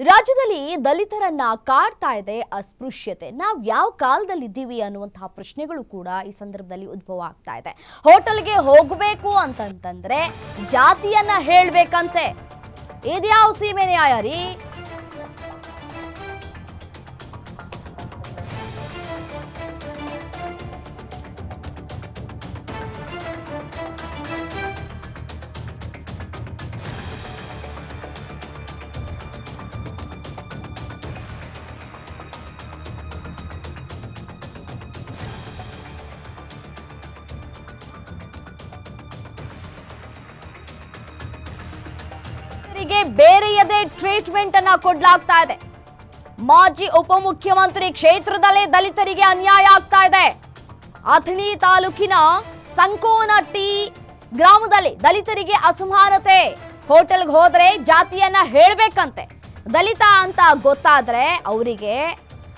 ರಾಜ್ಯದಲ್ಲಿ ದಲಿತರನ್ನ ಕಾಡ್ತಾ ಇದೆ ಅಸ್ಪೃಶ್ಯತೆ. ನಾವು ಯಾವ ಕಾಲದಲ್ಲಿ ಇದ್ದೀವಿ ಅನ್ನುವಂತಹ ಪ್ರಶ್ನೆಗಳು ಕೂಡ ಈ ಸಂದರ್ಭದಲ್ಲಿ ಉದ್ಭವ ಆಗ್ತಾ ಇದೆ. ಹೋಟೆಲ್ಗೆ ಹೋಗಬೇಕು ಅಂತಂತಂದ್ರೆ ಜಾತಿಯನ್ನ ಹೇಳ್ಬೇಕಂತೆ. ಇದ್ಯಾವ ಸೀಮೆ ನ್ಯಾಯ ರೀ? ಬೇರೆಯದೇ ಟ್ರೀಟ್ಮೆಂಟ್ ಅನ್ನ ಕೊಡ್ಲಾಗ್ತಾ ಇದೆ. ಮಾಜಿ ಉಪಮುಖ್ಯಮಂತ್ರಿ ಕ್ಷೇತ್ರದಲ್ಲೇ ದಲಿತರಿಗೆ ಅನ್ಯಾಯ ಆಗ್ತಾ ಇದೆ. ಅಥಣಿ ತಾಲೂಕಿನ ಸಂಕೋನಟ್ಟಿ ಗ್ರಾಮದಲ್ಲಿ ದಲಿತರಿಗೆ ಅಸಮಾನತೆ. ಹೋಟೆಲ್ಗೆ ಹೋದ್ರೆ ಜಾತಿಯನ್ನ ಹೇಳ್ಬೇಕಂತೆ. ದಲಿತ ಅಂತ ಗೊತ್ತಾದ್ರೆ ಅವರಿಗೆ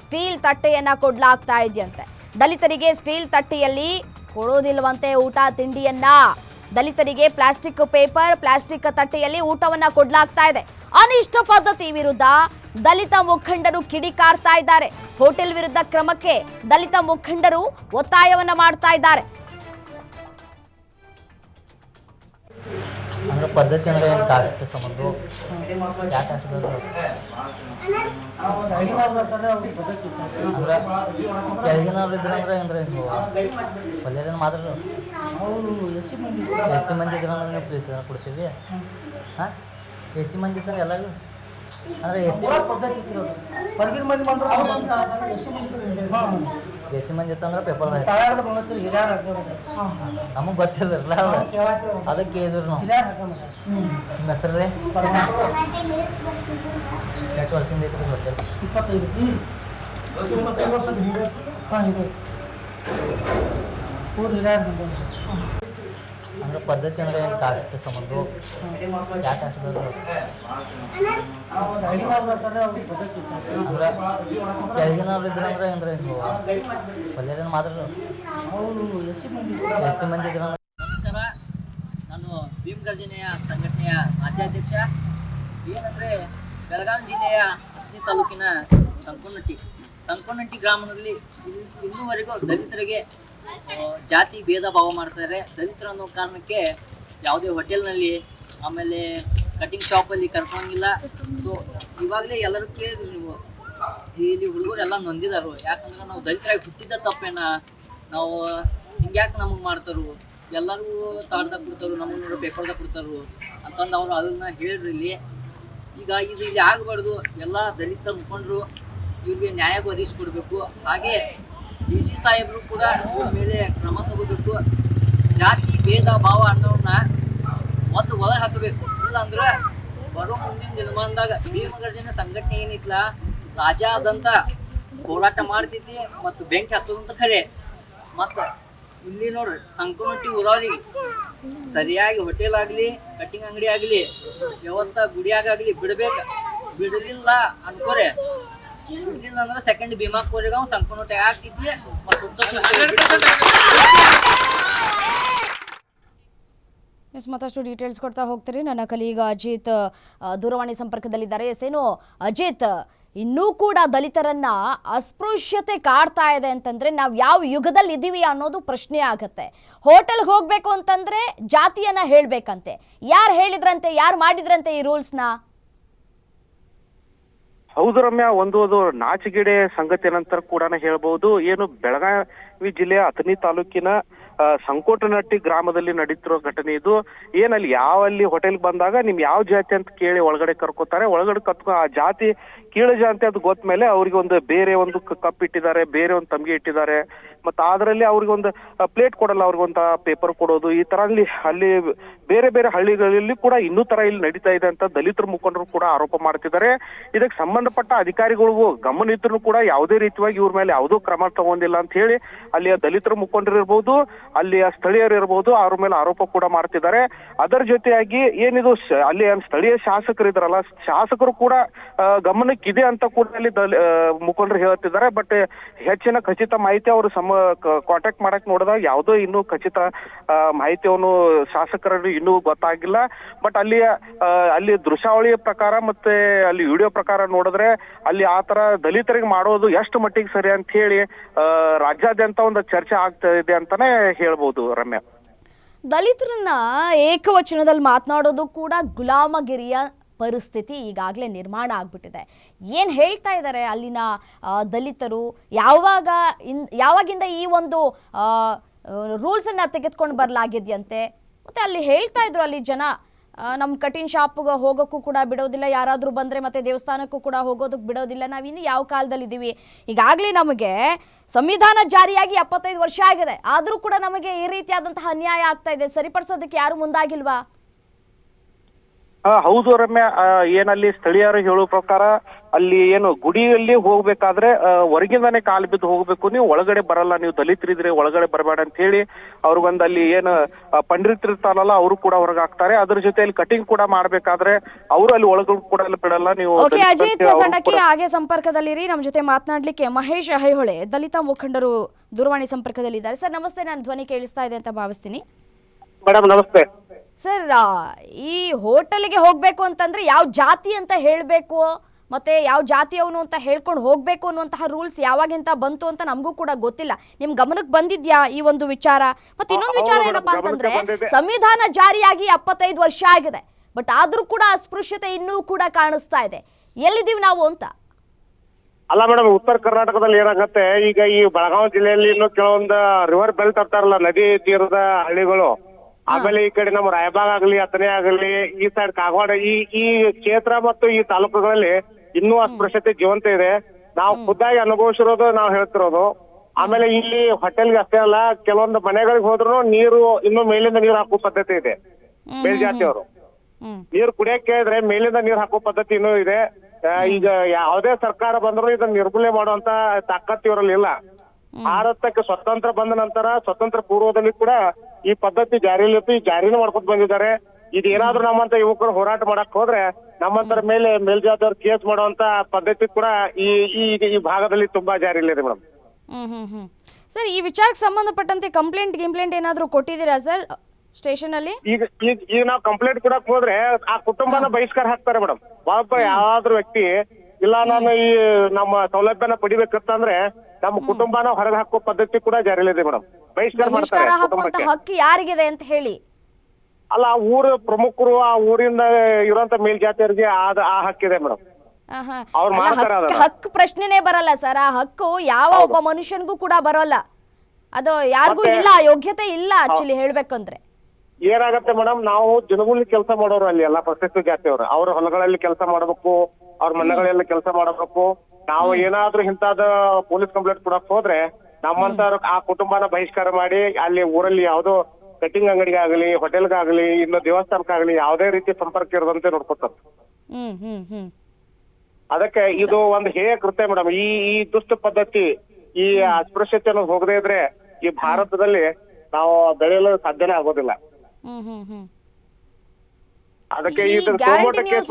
ಸ್ಟೀಲ್ ತಟ್ಟೆಯನ್ನ ಕೊಡ್ಲಾಗ್ತಾ ಇದೆಯಂತೆ. ದಲಿತರಿಗೆ ಸ್ಟೀಲ್ ತಟ್ಟೆಯಲ್ಲಿ ಕೊಡೋದಿಲ್ವಂತೆ ಊಟ ತಿಂಡಿಯನ್ನ. ದಲಿತರಿಗೆ ಪ್ಲಾಸ್ಟಿಕ್ ಪೇಪರ್, ಪ್ಲಾಸ್ಟಿಕ್ ತಟ್ಟೆಯಲ್ಲಿ ಊಟವನ್ನ ಕೊಡ್ಲಾಗ್ತಾ ಇದೆ. ಅನಿಷ್ಟ ಪದ್ಧತಿ ವಿರುದ್ಧ ದಲಿತ ಮುಖಂಡರು ಕಿಡಿಕಾರ್ತಾ ಇದ್ದಾರೆ. ಹೋಟೆಲ್ ವಿರುದ್ಧ ಕ್ರಮಕ್ಕೆ ದಲಿತ ಮುಖಂಡರು ಒತ್ತಾಯವನ್ನ ಮಾಡ್ತಾ ಇದ್ದಾರೆ. ಅಂದ್ರೆ ಪದ್ಧತಿ ಅಂದ್ರೆ ಏನು ಕಾಸ್ಟ್ ಸಂಬಂಧ ಯಾಕೆ ಆಗ್ತದೆ ಅಂದ್ರೆ ಕೆಳಗಿನವ್ರು ಇದ್ರೆ ಅಂದ್ರೆ ಅಂದ್ರೆ ಪಲ್ಯದ ಮಾತ್ರ ಎಸ್ ಸಿ ಮಂದಿ ಇದ್ರೆ ಅಂದ್ರೆ ನೀವು ಪ್ರೀತಿ ಕೊಡ್ತೀವಿ. ಹಾಂ ಎಸ್ ಸಿ ಮಂದಿ ಇದ್ರೆ ಎಲ್ಲರಿಗೂ ಅಂದ್ರೆ ಎಸ್ ಸಿ ಮಂದಿ ಇತ್ತಂದ್ರೆ ಪೇಪರ್ ನಮಗೆ ಗೊತ್ತಿರಲಿಲ್ಲ ಅದಕ್ಕೆ ಕೇಳಿದ್ರು ನಾವು. ನಿಮ್ಮ ಹೆಸರು ರೀ? ಎಷ್ಟು ವರ್ಷದಿಂದ ಐತ್ರಿ ಹೋಟೆಲ್? 25 ಅಂದ್ರೆ ಪದ್ಧತಿ ಅಂದ್ರೆ ಏನು ಕಾಸ್ಟ್ ಸಂಬಂಧ ಯಾಕೆ ಆಗ್ತದೆ ಅಂದ್ರೆ ಕೆಳಗಿನವ್ರು ಇದ್ರೆ ಅಂದ್ರೆ ಅಂದ್ರೆ ಪಲ್ಯದ ಮಾತ್ರ ಎಸ್ ಸಿ ಮಂದಿ ಇದ್ರೆ. ನಮಸ್ಕಾರ, ನಾನು ಭೀಮಗರ್ಜನೆಯ ಸಂಘಟನೆಯ ರಾಜ್ಯಾಧ್ಯಕ್ಷ. ಏನಂದರೆ ಬೆಳಗಾವಿ ಜಿಲ್ಲೆಯ ಅಥಣಿ ತಾಲೂಕಿನ ಸಂಕೋನಟ್ಟಿ ಗ್ರಾಮದಲ್ಲಿ ಇನ್ನೂವರೆಗೂ ದಲಿತರಿಗೆ ಜಾತಿ ಭೇದ ಭಾವ ಮಾಡ್ತಾರೆ. ದಲಿತರು ಅನ್ನೋ ಕಾರಣಕ್ಕೆ ಯಾವುದೇ ಹೋಟೆಲ್ನಲ್ಲಿ ಆಮೇಲೆ ಕಟಿಂಗ್ ಶಾಪಲ್ಲಿ ಕರ್ಕೊಂಗಿಲ್ಲ. ಸೊ ಇವಾಗಲೇ ಎಲ್ಲರೂ ಕೇಳಿದ್ರು, ನೀವು ಇಲ್ಲಿ ಹುಡುಗರೆಲ್ಲ ನೊಂದಿದಾರು. ಯಾಕಂದ್ರೆ ನಾವು ದಲಿತರಾಗಿ ಹುಟ್ಟಿದ್ದ ತಪ್ಪೇನ, ನಾವು ಹಿಂಗ್ಯಾಕೆ ನಮಗೆ ಮಾಡ್ತಾರು, ಎಲ್ಲರಿಗೂ ತಾಡ್ದಾಗ ಕೊಡ್ತಾರು, ನಮಗೆ ನೋಡೋ ಪೇಪರ್ದಾಗ ಕೊಡ್ತಾರು ಅಂತಂದು ಅವರು ಅದನ್ನ ಹೇಳ್ರಿ. ಈಗ ಇದು ಇಲ್ಲಿ ಆಗಬಾರ್ದು. ಎಲ್ಲ ದಲಿತ ಮುಖಂಡರು ಇವ್ರಿಗೆ ನ್ಯಾಯ ಒದಗಿಸ್ಕೊಡ್ಬೇಕು. ಹಾಗೆ ಡಿ ಸಿ ಸಾಹೇಬರು ಕೂಡ ಇವ್ರ ಮೇಲೆ ಕ್ರಮ ತಗೋಬೇಕು. ಜಾತಿ ಭೇದ ಭಾವ ಅನ್ನೋರನ್ನ ಒಂದು ಒಳಗೆ ಹಾಕಬೇಕು. ಇಲ್ಲ ಅಂದ್ರೆ ಬರೋ ಮುಂದಿನ ದಿನಮಾನದಾಗ ಭೀಮಗರ್ಜನೆ ಸಂಘಟನೆ ಏನಿತ್ಲ ರಾಜ್ಯಾದಂತ ಹೋರಾಟ ಮಾಡ್ತೈತಿ ಮತ್ತು ಬೆಂಕಿ ಹತ್ತೋದಂತ ಖರೆ. ಮತ್ತು ಇಲ್ಲಿ ನೋಡ್ರಿ ಸಂಕೋನಟ್ಟಿ ಊರವ್ರಿಗೆ ಸರಿಯಾಗಿ ಹೋಟೆಲ್ ಆಗಲಿ, ಕಟ್ಟಿಂಗ್ ಅಂಗಡಿ ಆಗಲಿ, ವ್ಯವಸ್ಥೆ ಗುಡಿಯಾಗಲಿ ಬಿಡಲಿಲ್ಲ ಅನ್ಕೋರೆ. ಬಿಡಲಿಲ್ಲ ಅಂದ್ರೆ ಸೆಕೆಂಡ್ ಭೀಮಾ ಕೋರಿಗ ಸಂಕೋನಟ್ಟಿ ಆಗ್ತಿದ್ವಿ. ಮತ್ತಷ್ಟು ಡೀಟೇಲ್ಸ್ ಕೊಡ್ತಾ ಹೋಗ್ತೀರಿ. ನನ್ನ ಕಲೀಗ ಅಜಿತ್ ದೂರವಾಣಿ ಸಂಪರ್ಕದಲ್ಲಿದ್ದಾರೆ. ಏನು ಅಜಿತ್, ಇನ್ನೂ ಕೂಡ ದಲಿತರನ್ನ ಅಸ್ಪೃಶ್ಯತೆ ಕಾಡ್ತಾ ಇದೆ ಅಂತಂದ್ರೆ ನಾವು ಯಾವ ಯುಗದಲ್ಲಿ ಇದ್ದೀವಿ ಅನ್ನೋದು ಪ್ರಶ್ನೆ ಆಗತ್ತೆ. ಹೋಟೆಲ್ಗೆ ಹೋಗ್ಬೇಕು ಅಂತಂದ್ರೆ ಜಾತಿಯನ್ನ ಹೇಳ್ಬೇಕಂತೆ. ಯಾರು ಹೇಳಿದ್ರಂತೆ, ಯಾರು ಮಾಡಿದ್ರಂತೆ ಈ ರೂಲ್ಸ್ನ? ಹೌದು ರಮ್ಯಾ, ಒಂದು ನಾಚಿಕೆಡೆ ಸಂಗತಿ ನಂತರ ಕೂಡ ಹೇಳ್ಬಹುದು. ಏನು ಬೆಳಗಾವಿ ಜಿಲ್ಲೆಯ ಅಥಣಿ ತಾಲೂಕಿನ ಸಂಕೋನಟ್ಟಿ ಗ್ರಾಮದಲ್ಲಿ ನಡೀತಿರೋ ಘಟನೆ ಇದು. ಏನಲ್ಲಿ ಯಾವಲ್ಲಿ ಹೋಟೆಲ್ಗೆ ಬಂದಾಗ ನಿಮ್ ಯಾವ ಜಾತಿ ಅಂತ ಕೇಳಿ ಒಳಗಡೆ ಕರ್ಕೋತಾರೆ. ಒಳಗಡೆ ಆ ಜಾತಿ ಕೀಳು ಜಾತಿ ಅದು ಗೊತ್ತ ಮೇಲೆ ಅವ್ರಿಗೆ ಒಂದು ಬೇರೆ ಒಂದು ಕಪ್ ಇಟ್ಟಿದ್ದಾರೆ, ಬೇರೆ ಒಂದು ತಮ್ಗೆ ಇಟ್ಟಿದ್ದಾರೆ. ಮತ್ತೆ ಅದರಲ್ಲಿ ಅವ್ರಿಗೆ ಒಂದು ಪ್ಲೇಟ್ ಕೊಡಲ್ಲ, ಅವ್ರಿಗೊಂದು ಪೇಪರ್ ಕೊಡೋದು. ಈ ತರ ಅಲ್ಲಿ ಬೇರೆ ಬೇರೆ ಹಳ್ಳಿಗಳಲ್ಲಿ ಕೂಡ ಇನ್ನೂ ತರ ಇಲ್ಲಿ ನಡೀತಾ ಇದೆ ಅಂತ ದಲಿತರ ಮುಖಂಡರು ಕೂಡ ಆರೋಪ ಮಾಡ್ತಿದ್ದಾರೆ. ಇದಕ್ಕೆ ಸಂಬಂಧಪಟ್ಟ ಅಧಿಕಾರಿಗಳಿಗೂ ಗಮನ ಇದ್ರು ಕೂಡ ಯಾವುದೇ ರೀತಿಯಾಗಿ ಇವ್ರ ಮೇಲೆ ಯಾವುದೋ ಕ್ರಮ ತಗೊಂಡಿಲ್ಲ ಅಂತ ಹೇಳಿ ಅಲ್ಲಿಯ ದಲಿತರ ಮುಖಂಡರು ಇರ್ಬೋದು, ಅಲ್ಲಿಯ ಸ್ಥಳೀಯರು ಇರ್ಬೋದು, ಅವ್ರ ಮೇಲೆ ಆರೋಪ ಕೂಡ ಮಾಡ್ತಿದ್ದಾರೆ. ಅದರ ಜೊತೆಯಾಗಿ ಏನಿದು ಅಲ್ಲಿ ಸ್ಥಳೀಯ ಶಾಸಕರು ಇದ್ರಲ್ಲ, ಶಾಸಕರು ಕೂಡ ಗಮನಕ್ಕಿದೆ ಅಂತ ಕೂಡ ಅಲ್ಲಿ ಮುಖಂಡರು ಹೇಳ್ತಿದ್ದಾರೆ. ಬಟ್ ಹೆಚ್ಚಿನ ಖಚಿತ ಮಾಹಿತಿ ಅವರು ಕಾಂಟ್ಯಾಕ್ಟ್ ಮಾಡಕ್ ನೋಡಿದಾಗ ಯಾವುದೋ ಇನ್ನೂ ಖಚಿತ ಮಾಹಿತಿಯನ್ನು ಶಾಸಕರನ್ನು ಇನ್ನೂ ಗೊತ್ತಾಗಿಲ್ಲ. ಬಟ್ ಅಲ್ಲಿ ದೃಶ್ಯಾವಳಿಯ ಪ್ರಕಾರ ಮತ್ತೆ ಅಲ್ಲಿ ವಿಡಿಯೋ ಪ್ರಕಾರ ನೋಡಿದ್ರೆ ಅಲ್ಲಿ ಆತರ ದಲಿತರಿಗೆ ಮಾಡೋದು ಎಷ್ಟು ಮಟ್ಟಿಗೆ ಸರಿ ಅಂತ ಹೇಳಿ ರಾಜ್ಯಾದ್ಯಂತ ಒಂದು ಚರ್ಚೆ ಆಗ್ತಾ ಇದೆ ಅಂತಾನೆ ಹೇಳ್ಬೋದು ರಮ್ಯಾ. ದಲಿತರನ್ನ ಏಕವಚನದಲ್ಲಿ ಮಾತನಾಡೋದು ಕೂಡ ಗುಲಾಮಗಿರಿಯ ಪರಿಸ್ಥಿತಿ ಈಗಾಗಲೇ ನಿರ್ಮಾಣ ಆಗ್ಬಿಟ್ಟಿದೆ. ಏನು ಹೇಳ್ತಾ ಇದ್ದಾರೆ ಅಲ್ಲಿನ ದಲಿತರು? ಯಾವಾಗಿಂದ ಈ ಒಂದು ರೂಲ್ಸನ್ನು ತೆಗೆದುಕೊಂಡು ಬರಲಾಗಿದೆಯಂತೆ? ಮತ್ತು ಅಲ್ಲಿ ಹೇಳ್ತಾ ಇದ್ರು ಅಲ್ಲಿ ಜನ ನಮ್ಮ ಕಟಿಂಗ್ ಶಾಪ್ಗೆ ಹೋಗೋಕ್ಕೂ ಕೂಡ ಬಿಡೋದಿಲ್ಲ, ಯಾರಾದರೂ ಬಂದರೆ ಮತ್ತೆ ದೇವಸ್ಥಾನಕ್ಕೂ ಕೂಡ ಹೋಗೋದಕ್ಕೆ ಬಿಡೋದಿಲ್ಲ. ನಾವಿನ್ನು ಯಾವ ಕಾಲದಲ್ಲಿದ್ದೀವಿ? ಈಗಾಗಲೇ ನಮಗೆ ಸಂವಿಧಾನ ಜಾರಿಯಾಗಿ 75 ವರ್ಷ ಆಗಿದೆ, ಆದರೂ ಕೂಡ ನಮಗೆ ಈ ರೀತಿಯಾದಂತಹ ಅನ್ಯಾಯ ಆಗ್ತಾ ಇದೆ. ಸರಿಪಡಿಸೋದಕ್ಕೆ ಯಾರು ಮುಂದಾಗಿಲ್ವಾ? ಹೌದು ರಮ್ಯಾ, ಏನಲ್ಲಿ ಸ್ಥಳೀಯರು ಹೇಳೋ ಪ್ರಕಾರ ಅಲ್ಲಿ ಏನು ಗುಡಿಯಲ್ಲಿ ಹೋಗ್ಬೇಕಾದ್ರೆ ಹೊರಗಿಂದಾನೆ ಕಾಲು ಬಿದ್ದು ಹೋಗ್ಬೇಕು, ನೀವು ಒಳಗಡೆ ಬರಲ್ಲ, ನೀವು ದಲಿತರಿದ್ರೆ ಒಳಗಡೆ ಬರಬೇಡ ಅಂತ ಹೇಳಿ ಅವ್ರಿಗೊಂದು ಅಲ್ಲಿ ಏನು ಪಂಡಿತರಿರ್ತಾರಲ್ಲ ಅವರು ಕೂಡ ಹೊರಗೆ ಹಾಕ್ತಾರೆ. ಅದ್ರ ಜೊತೆಯಲ್ಲಿ ಕಟಿಂಗ್ ಕೂಡ ಮಾಡ್ಬೇಕಾದ್ರೆ ಅವರು ಅಲ್ಲಿ ಒಳಗಡೆ ಕೂಡ ಬಿಡಲ್ಲ. ನೀವು ಅಜಿತ್ ಸಂಡಕ್ಕಿ ಹಾಗೆ ಸಂಪರ್ಕದಲ್ಲಿರಿ. ನಮ್ಮ ಜೊತೆ ಮಾತನಾಡ್ಲಿಕ್ಕೆ ಮಹೇಶ್ ಐಹೊಳೆ ದಲಿತ ಮುಖಂಡರು ದೂರವಾಣಿ ಸಂಪರ್ಕದಲ್ಲಿದ್ದಾರೆ. ಸರ್ ನಮಸ್ತೆ, ನಾನು ಧ್ವನಿ ಕೇಳಿಸ್ತಾ ಇದೆ ಅಂತ ಭಾವಿಸ್ತೀನಿ. ಮೇಡಮ್ ನಮಸ್ತೆ ಸರ್, ಈ ಹೋಟೆಲ್ಗೆ ಹೋಗ್ಬೇಕು ಅಂತಂದ್ರೆ ಯಾವ ಜಾತಿ ಅಂತ ಹೇಳಬೇಕು, ಮತ್ತೆ ಯಾವ ಜಾತಿಯವನು ಅಂತ ಹೇಳ್ಕೊಂಡು ಹೋಗ್ಬೇಕು ಅನ್ನುವಂತಹ ರೂಲ್ಸ್ ಯಾವಾಗಿಂತ ಬಂತು ಅಂತ ನಮಗೂ ಕೂಡ ಗೊತ್ತಿಲ್ಲ. ನಿಮ್ ಗಮನಕ್ಕೆ ಬಂದಿದ್ಯಾ ಈ ಒಂದು ವಿಚಾರ? ಮತ್ತೆ ಇನ್ನೊಂದು ವಿಚಾರ ಏನಪ್ಪಾ ಅಂತಂದ್ರೆ, ಸಂವಿಧಾನ ಜಾರಿಯಾಗಿ 75 ವರ್ಷ ಆಗಿದೆ, ಬಟ್ ಆದ್ರೂ ಕೂಡ ಅಸ್ಪೃಶ್ಯತೆ ಇನ್ನೂ ಕೂಡ ಕಾಣಿಸ್ತಾ ಇದೆ. ಎಲ್ಲಿದ್ದೀವಿ ನಾವು ಅಂತ? ಅಲ್ಲ ಮೇಡಮ್, ಉತ್ತರ ಕರ್ನಾಟಕದಲ್ಲಿ ಏನಾಗತ್ತೆ, ಈಗ ಈ ಬೆಳಗಾವಿ ಜಿಲ್ಲೆಯಲ್ಲಿ ಇನ್ನು ಕೆಲವೊಂದು ರಿವರ್ ಬೆಲ್ಟ್ ಅಂತಾರಲ್ಲ, ನದಿ ತೀರದ ಹಳ್ಳಿಗಳು, ಆಮೇಲೆ ಈ ಕಡೆ ನಮ್ಮ ರಾಯಬಾಗ್ ಆಗಲಿ, ಅಥಣಿ ಆಗಲಿ, ಈ ಸೈಡ್ ಕಾಗವಾಡ, ಈ ಕ್ಷೇತ್ರ ಮತ್ತು ಈ ತಾಲೂಕುಗಳಲ್ಲಿ ಇನ್ನೂ ಅಸ್ಪೃಶ್ಯತೆ ಜೀವಂತ ಇದೆ. ನಾವು ಖುದ್ದಾಗಿ ಅನುಭವಿಸಿರೋದು ನಾವು ಹೇಳ್ತಿರೋದು. ಆಮೇಲೆ ಇಲ್ಲಿ ಹೋಟೆಲ್ಗೆ ಅಷ್ಟೇ ಅಲ್ಲ, ಕೆಲವೊಂದು ಮನೆಗಳಿಗೆ ಹೋದ್ರು ನೀರು ಇನ್ನೂ ಮೇಲಿಂದ ನೀರು ಹಾಕುವ ಪದ್ಧತಿ ಇದೆ. ಮೇಲ್ಜಾತಿಯವರು ನೀರು ಕುಡಿಯಕ್ಕೆ ಕೇಳಿದ್ರೆ ಮೇಲಿಂದ ನೀರು ಹಾಕುವ ಪದ್ಧತಿ ಇನ್ನೂ ಇದೆ. ಈಗ ಯಾವುದೇ ಸರ್ಕಾರ ಬಂದ್ರು ಇದನ್ನ ನಿರ್ಮೂಲನೆ ಮಾಡುವಂತ ತಾಕತ್ತು ಇವರಲ್ಲಿ ಇಲ್ಲ. ಭಾರತಕ್ಕೆ ಸ್ವತಂತ್ರ ಬಂದ ನಂತರ, ಸ್ವತಂತ್ರ ಪೂರ್ವದಲ್ಲಿ ಕೂಡ ಈ ಪದ್ಧತಿ ಜಾರಿಯಲ್ಲಿತ್ತು, ಈ ಜಾರಿನೂ ಮಾಡ್ಕೊಂಡು ಬಂದಿದ್ದಾರೆ. ಇದೇನಾದ್ರೂ ನಮ್ಮಂತ ಯುವಕರು ಹೋರಾಟ ಮಾಡಕ್ ಹೋದ್ರೆ ನಮ್ಮಂತರ ಮೇಲೆ ಮೇಲ್ಜಾತಿಯವ್ರು ಕೇಸ್ ಮಾಡುವಂತ ಪದ್ಧತಿ ಕೂಡ ಈ ಭಾಗದಲ್ಲಿ ತುಂಬಾ ಜಾರಿಯಲ್ಲಿದೆ ಮೇಡಮ್. ಸರ್, ಈ ವಿಚಾರಕ್ಕೆ ಸಂಬಂಧಪಟ್ಟಂತೆ ಕಂಪ್ಲೇಂಟ್ ಏನಾದ್ರೂ ಕೊಟ್ಟಿದ್ದೀರಾ ಸರ್ ಸ್ಟೇಷನ್ ಅಲ್ಲಿ? ಈಗ ನಾವು ಕಂಪ್ಲೇಂಟ್ ಕೊಡಕ್ ಹೋದ್ರೆ ಆ ಕುಟುಂಬನ ಬಹಿಷ್ಕಾರ ಹಾಕ್ತಾರೆ ಮೇಡಮ್. ಒಬ್ಬ ಯಾವ್ದಾದ್ರು ವ್ಯಕ್ತಿ ಇಲ್ಲ ನಾನು ಈ ನಮ್ಮ ಸೌಲಭ್ಯನ ಪಡಿಬೇಕಂತಂದ್ರೆ ನಮ್ಮ ಕುಟುಂಬನ ಹೊರಗೆ ಹಾಕೋ ಪದ್ಧತಿ ಕೂಡ ಜಾರಿಯಲ್ಲಿದೆ ಮೇಡಮ್. ಬಹಿಷ್ಕಾರ ಹಾಕುವಂತ ಹಕ್ಕು ಯಾರಿಗಿದೆ ಅಂತ ಹೇಳಿ? ಅಲ್ಲ, ಊರ ಪ್ರಮುಖರು, ಆ ಊರಿಂದ ಇರುವಂತ ಮೇಲ್ಜಾತಿಯರಿಗೆ ಆ ಹಕ್ಕಿದೆ ಮೇಡಮ್. ಹಕ್ಕು ಪ್ರಶ್ನೆನೇ ಬರಲ್ಲ ಸರ್. ಆ ಹಕ್ಕು ಯಾವ ಒಬ್ಬ ಮನುಷ್ಯನಿಗೂ ಕೂಡ ಬರೋಲ್ಲ. ಅದು ಯಾರಿಗೂ ಇಲ್ಲ, ಯೋಗ್ಯತೆ ಇಲ್ಲ ಆಕ್ಚುಲಿ ಹೇಳ್ಬೇಕಂದ್ರೆ. ಏನಾಗತ್ತೆ ಮೇಡಮ್, ನಾವು ಜನಗೂಲಿ ಕೆಲಸ ಮಾಡೋರು ಅಲ್ಲಿ ಎಲ್ಲ ಪರಿಶಿಷ್ಟ ಜಾತಿಯವರು, ಅವ್ರ ಹೊಲಗಳಲ್ಲಿ ಕೆಲಸ ಮಾಡಬೇಕು, ಅವ್ರ ಮನೆಗಳೆಲ್ಲ ಕೆಲಸ ಮಾಡಬೇಕು. ನಾವು ಏನಾದ್ರೂ ಇಂತಾದ ಪೊಲೀಸ್ ಕಂಪ್ಲೇಂಟ್ ಕೊಡಕ್ ಹೋದ್ರೆ ನಮ್ಮಂತ ಆ ಕುಟುಂಬನ ಬಹಿಷ್ಕಾರ ಮಾಡಿ ಅಲ್ಲಿ ಊರಲ್ಲಿ ಯಾವ್ದೋ ಕಟಿಂಗ್ ಅಂಗಡಿಗಾಗಲಿ, ಹೋಟೆಲ್ಗಾಗಲಿ, ಇನ್ನು ದೇವಸ್ಥಾನಕ್ಕಾಗಲಿ ಯಾವುದೇ ರೀತಿ ಸಂಪರ್ಕ ಇರದಂತೆ ನೋಡ್ಕೊತಾರೆ. ಅದಕ್ಕೆ ಇದು ಒಂದು ಹೇಯ ಕೃತ್ಯ ಮೇಡಮ್. ಈ ದುಷ್ಟ ಪದ್ಧತಿ, ಈ ಅಸ್ಪೃಶ್ಯತೆ ಅನ್ನೋದು ಹೋಗದೇ ಇದ್ರೆ ಈ ಭಾರತದಲ್ಲಿ ನಾವು ಬೆಳೆಯಲು ಸಾಧ್ಯನೇ ಆಗೋದಿಲ್ಲ. ಅದಕ್ಕೆ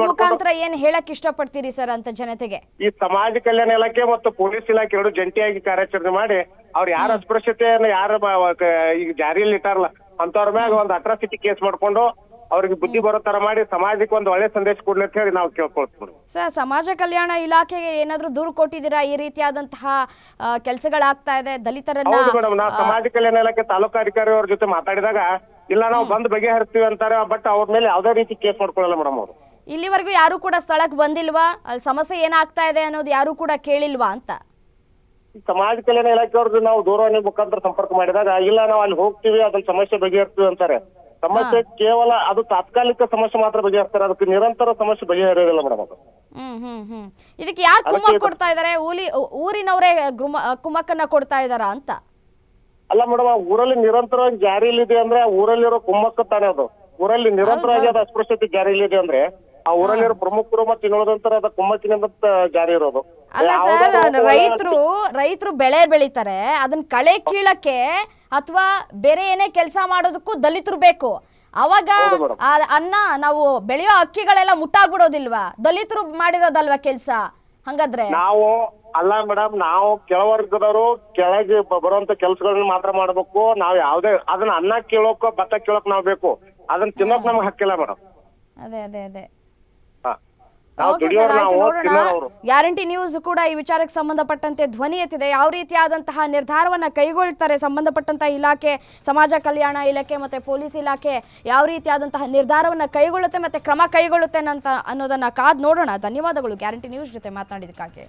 ಮುಖಾಂತರ ಏನ್ ಹೇಳಕ್ ಇಷ್ಟಪಡ್ತೀರಿ ಸರ್ ಅಂತ ಜನತೆಗೆ? ಈ ಸಮಾಜ ಕಲ್ಯಾಣ ಇಲಾಖೆ ಮತ್ತು ಪೊಲೀಸ್ ಇಲಾಖೆ ಎರಡು ಜಂಟಿಯಾಗಿ ಕಾರ್ಯಾಚರಣೆ ಮಾಡಿ ಅವ್ರು ಯಾರ ಅಸ್ಪೃಶ್ಯತೆಯನ್ನು ಯಾರ ಈಗ ಜಾರಿಯಲ್ಲಿ ಇಟ್ಟಾರಲ್ಲ ಅಂತವ್ರ ಮ್ಯಾಗ ಒಂದು ಅಟ್ರಾಸಿಟಿ ಕೇಸ್ ಮಾಡ್ಕೊಂಡು ಅವ್ರಿಗೆ ಬುದ್ಧಿ ಬರೋ ತರ ಮಾಡಿ ಸಮಾಜಕ್ಕೆ ಒಂದು ಒಳ್ಳೆ ಸಂದೇಶ ಕೊಡ್ಲಿ ಅಂತ ಹೇಳಿ ನಾವು ಕೇಳ್ಕೊಳ್ತೀವಿ. ಸರ್, ಸಮಾಜ ಕಲ್ಯಾಣ ಇಲಾಖೆಗೆ ಏನಾದ್ರು ದೂರು ಕೊಟ್ಟಿದ್ದೀರಾ ಈ ರೀತಿಯಾದಂತಹ ಕೆಲಸಗಳಾಗ್ತಾ ಇದೆ ದಲಿತರನ್ನ? ಹೌದು ಮೇಡಮ್, ನಾವು ಸಮಾಜ ಕಲ್ಯಾಣ ಇಲಾಖೆ ತಾಲೂಕು ಅಧಿಕಾರಿ ಅವ್ರ ಜೊತೆ ಮಾತಾಡಿದಾಗ ಇಲ್ಲ ನಾವು ಬಂದು ಬಗೆಹರಿಸ್ತೀವಿ ಅಂತಾರೆ, ಬಟ್ ಅವ್ರ ಮೇಲೆ ಯಾವ್ದೇ ರೀತಿ ಕೇಸ್ ಮಾಡ್ಕೊಳ್ಳಲ್ಲ ಮೇಡಮ್ ಅವರು. ಇಲ್ಲಿವರೆಗೂ ಯಾರು ಕೂಡ ಸ್ಥಳಕ್ಕೆ ಬಂದಿಲ್ವಾ? ಸಮಸ್ಯೆ ಏನಾಗ್ತಾ ಇದೆ ಅನ್ನೋದು ಯಾರು ಕೂಡ ಕೇಳಿಲ್ವಾ ಅಂತ? ಸಮಾಜ ಕಲ್ಯಾಣ ಇಲಾಖೆ ಅವ್ರದ್ದು ನಾವು ದೂರವಾಣಿ ಮುಖಾಂತರ ಸಂಪರ್ಕ ಮಾಡಿದಾಗ ಇಲ್ಲ ನಾವು ಅಲ್ಲಿ ಹೋಗ್ತೀವಿ, ಅದ್ರ ಸಮಸ್ಯೆ ಬಗೆಹರಿಸ್ತೀವಿ ಅಂತಾರೆ. ಸಮಸ್ಯೆ ಕೇವಲ ಅದು ತಾತ್ಕಾಲಿಕ ಸಮಸ್ಯೆ ಮಾತ್ರ ಬಗೆಹರಿಸ್ತಾರೆ, ಅದಕ್ಕೆ ನಿರಂತರ ಸಮಸ್ಯೆ ಬಗೆಹರಿಯೋದಿಲ್ಲ ಮೇಡಮ್ ಅದು. ಇದಕ್ಕೆ ಯಾರು ಕುಮ್ಮಕ್ ಕೊಡ್ತಾ ಇದಾರೆ? ಊರಿನವರೇ ಕುಮ್ಮಕ್ಕನ್ನ ಕೊಡ್ತಾ ಇದಾರಾ ಅಂತ? ಅಲ್ಲ ಮೇಡಮ್, ಊರಲ್ಲಿ ನಿರಂತರವಾಗಿ ಜಾರಿಯಲ್ಲಿದೆ ಅಂದ್ರೆ ಊರಲ್ಲಿರೋ ಕುಮ್ಮಕ್ಕ ತಾನೇ ಅದು. ಊರಲ್ಲಿ ನಿರಂತರವಾಗಿ ಅದು ಅಸ್ಪೃಶ್ಯತೆ ಜಾರಿಯಲ್ಲಿದೆ ಅಂದ್ರೆ ಆ ಊರಲ್ಲಿರೋ ಪ್ರಮುಖರು ಮತ್ತೆ ಇನ್ನೊಂದಂತರ ಅದ ಕುಮ್ಮಕ್ಕಿನಿಂದ ಜಾರಿ ಇರೋದು. ಅಲ್ಲ ಸರ್, ರೈತರು ಬೆಳೆ ಬೆಳಿತಾರೆ, ಅದನ್ನ ಕಳೆ ಕೀಳಕ್ಕೆ ಅಥವಾ ಬೇರೆ ಏನೇ ಕೆಲಸ ಮಾಡೋದಕ್ಕೂ ದಲಿತರು ಬೇಕು. ಅವಾಗ ಅನ್ನ ನಾವು ಬೆಳೆಯೋ ಅಕ್ಕಿಗಳೆಲ್ಲ ಮುಟ್ಟಾಗ್ಬಿಡೋದಿಲ್ವಾ? ದಲಿತರು ಮಾಡಿರೋದಲ್ವಾ ಕೆಲ್ಸ? ಹಂಗಾದ್ರೆ ಅಲ್ಲ ಮೇಡಮ್, ನಾವು ಕೆಳವರ್ಗದವರು ಕೆಳಗೆ ಬರುವಂತ ಕೆಲಸಗಳನ್ನ ಮಾತ್ರ ಮಾಡ್ಬೇಕು. ನಾವ್ ಯಾವ್ದೇ ಅದನ್ನ ಅನ್ನ ಕೀಳೋಕ್ ಭತ್ತ ಕೀಳೋಕ್ ನಾವ್ ಬೇಕು, ಅದನ್ನ ತಿನ್ನೋಕ್ ನಮ್ಗೆ ಹಕ್ಕಿಲ್ಲ ಮೇಡಮ್. ಅದೇ ನಾವು ಓಕೆ ಸರ್, ದುಡಿಯೋರು, ಆಯ್ತು, ನಾವು ನೋಡೋಣ. ತಿನ್ನೋರು. ಗ್ಯಾರಂಟಿ ನ್ಯೂಸ್ ಕೂಡ ಈ ವಿಚಾರಕ್ಕೆ ಸಂಬಂಧಪಟ್ಟಂತೆ ಧ್ವನಿ ಎತ್ತಿದೆ. ಯಾವ ರೀತಿಯಾದಂತಹ ನಿರ್ಧಾರವನ್ನ ಕೈಗೊಳ್ತಾರೆ ಸಂಬಂಧಪಟ್ಟಂತಹ ಇಲಾಖೆ, ಸಮಾಜ ಕಲ್ಯಾಣ ಇಲಾಖೆ ಮತ್ತೆ ಪೊಲೀಸ್ ಇಲಾಖೆ ಯಾವ ರೀತಿಯಾದಂತಹ ನಿರ್ಧಾರವನ್ನ ಕೈಗೊಳ್ಳುತ್ತೆ ಮತ್ತೆ ಕ್ರಮ ಕೈಗೊಳ್ಳುತ್ತೆ ಅನ್ನೋದನ್ನ ಕಾದ್ ನೋಡೋಣ. ಧನ್ಯವಾದಗಳು ಗ್ಯಾರಂಟಿ ನ್ಯೂಸ್ ಜೊತೆ ಮಾತನಾಡಿದಕ್ಕಾಗಿ.